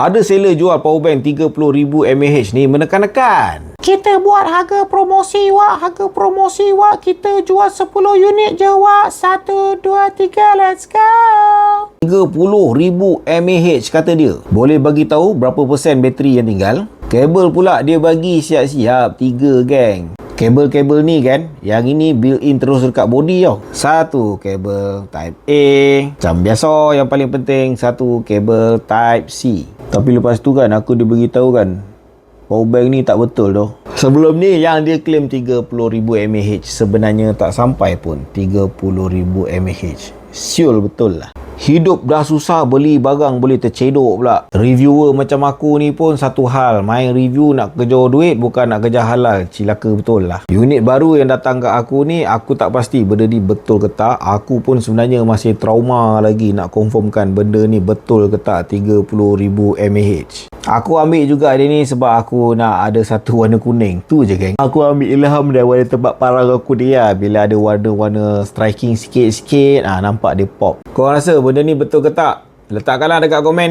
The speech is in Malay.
Ada seller jual powerbank 30,000 mAh ni menekan-nekan. Kita buat harga promosi wak. Kita jual 10 unit je wak. 1, 2, 3, let's go. 30,000 mAh kata dia. Boleh bagi tahu berapa persen bateri yang tinggal? Kabel pula dia bagi siap-siap 3 geng. Kabel-kabel ni kan, yang ini built-in terus dekat body tau. Satu kabel type A, macam biasa. Yang paling penting satu kabel type C. Tapi lepas tu kan aku dia beritahu kan, powerbank ni tak betul tu. Sebelum ni yang dia claim 30,000 mAh, sebenarnya tak sampai pun 30,000 mAh. Siul betul lah. Hidup dah susah, beli barang boleh tercedok pula. Reviewer macam aku ni pun satu hal, main review nak kejar duit bukan nak kejar halal. Cilaka betul lah. Unit baru yang datang kat aku ni, aku tak pasti benda ni betul ke tak. Aku pun sebenarnya masih trauma lagi nak confirmkan benda ni betul ke tak 30,000 mAh. Aku ambil juga dia ni sebab aku nak ada satu warna kuning. Tu je geng. Aku ambil ilham dari warna tempat parang aku dia. Bila ada warna-warna striking sikit-sikit, nampak dia pop. Korang rasa benda ni betul ke tak? Letakkanlah dekat komen.